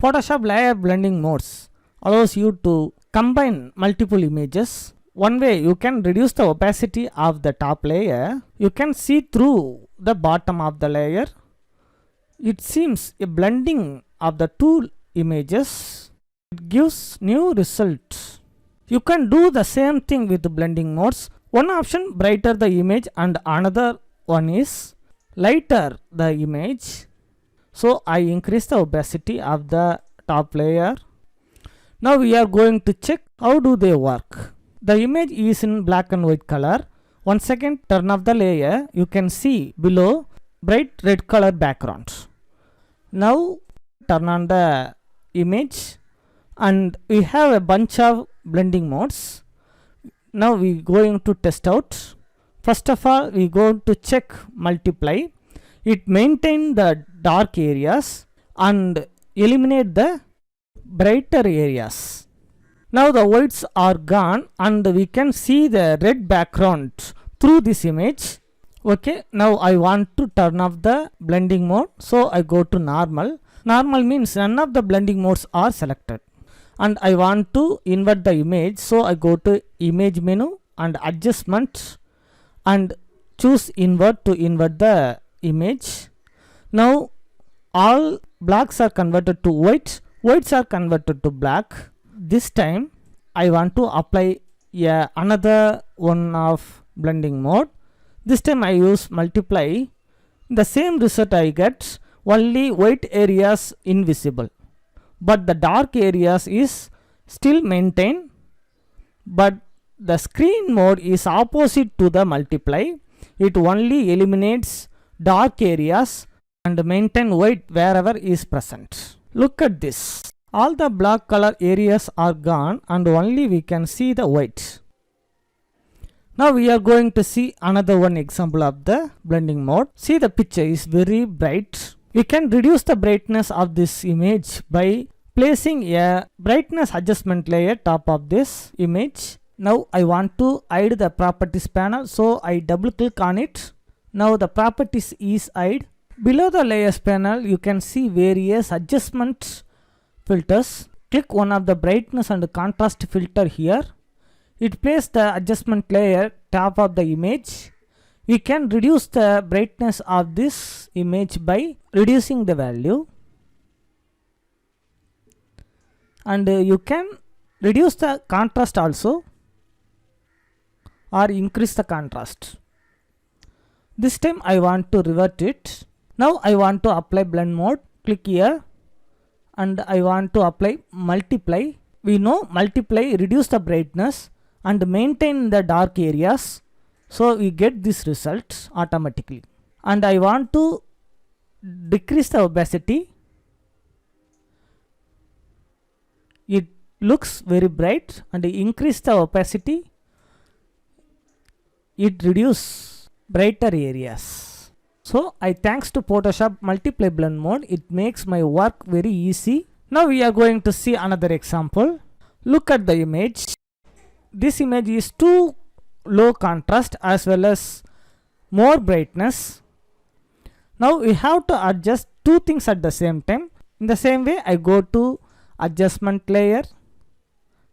Photoshop layer blending modes allows you to combine multiple images. One way you can reduce the opacity of the top layer. You can see through the bottom of the layer. It seems a blending of the two images. It gives new results. You can do the same thing with the blending modes. One option brighter the image and another one is lighter the image. So I increase the opacity of the top layer. Now we are going to check how do they work. The image is in black and white color. Once again turn off the layer. You can see below bright red color background. Now turn on the image and we have a bunch of blending modes. Now we going to test out. First of all we go to check multiply. It maintain the dark areas and eliminate the brighter areas. Now the whites are gone and we can see the red background through this image. Okay, now I want to turn off the blending mode, so I go to normal. Normal means none of the blending modes are selected. And I want to invert the image, so I go to image menu and adjustment and choose invert to invert the image. Now all blacks are converted to white, whites are converted to black. This time I want to apply another one of blending mode. This time I use multiply. The same result I get, only white areas invisible, but the dark areas is still maintained. But the screen mode is opposite to the multiply. It only eliminates dark areas and maintain white wherever is present. Look at this. All the black color areas are gone and only we can see the white. Now we are going to see another one example of the blending mode. See, the picture is very bright. We can reduce the brightness of this image by placing a brightness adjustment layer top of this image. Now I want to hide the properties panel, so I double click on it. Now the properties is hide. Below the layers panel you can see various adjustment filters. Click one of the brightness and contrast filter here. It places the adjustment layer top of the image. We can reduce the brightness of this image by reducing the value, and you can reduce the contrast also or increase the contrast. This time I want to revert it. Now I want to apply blend mode. Click here and I want to apply multiply. We know multiply reduce the brightness and maintain the dark areas, so we get this result automatically. And I want to decrease the opacity. It looks very bright, and increase the opacity. It reduce brighter areas. So I thanks to Photoshop multiply blend mode, it makes my work very easy. Now we are going to see another example. Look at the image. This image is too low contrast as well as more brightness. Now we have to adjust two things at the same time. In the same way I go to adjustment layer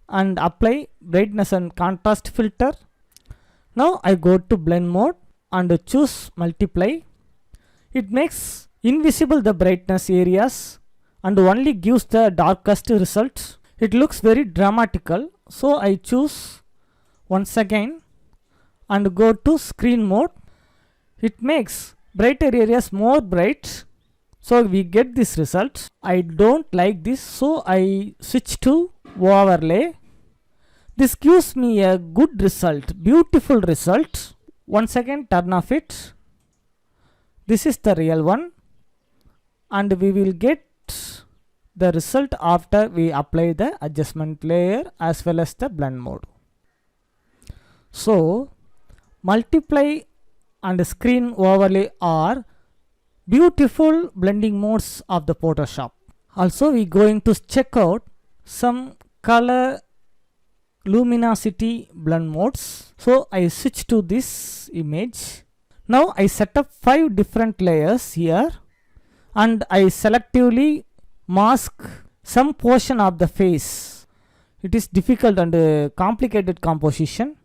and apply brightness and contrast filter. Now I go to blend mode and choose multiply. It makes invisible the brightness areas and only gives the darkest result. It looks very dramatical, so I choose once again and go to screen mode. It makes brighter areas more bright, so we get this result. I don't like this, so I switch to overlay. This gives me a good result, beautiful result. Once again turn off it. This is the real one, and we will get the result after we apply the adjustment layer as well as the blend mode. So multiply and screen overlay are beautiful blending modes of the Photoshop. Also we going to check out some color luminosity blend modes. So I switch to this image. Now I set up 5 different layers here and I selectively mask some portion of the face. It is difficult and complicated composition.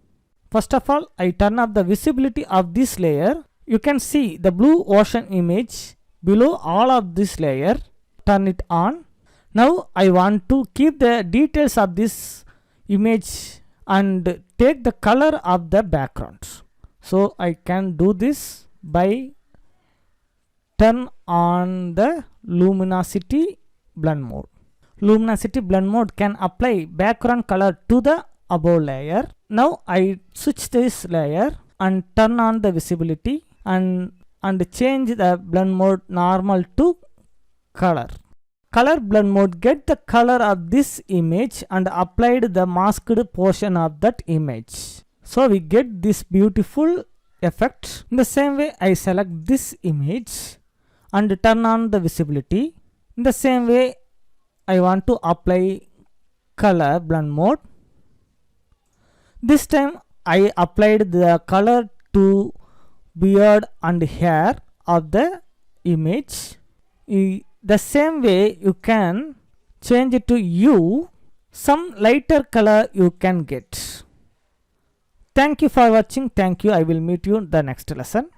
First of all, I turn off the visibility of this layer. You can see the blue ocean image below all of this layer. Turn it on. Now I want to keep the details of this image and take the color of the background. So I can do this by turn on the luminosity blend mode. Luminosity blend mode can apply background color to the above layer. Now I switch this layer and turn on the visibility and change the blend mode normal to color. Color blend mode get the color of this image and applied the masked portion of that image. So we get this beautiful effect. In the same way, I select this image and turn on the visibility. In the same way, I want to apply color blend mode. This time I applied the color to beard and hair of the image. The same way you can change it to hue. Some lighter color you can get. Thank you for watching. Thank you. I will meet you in the next lesson.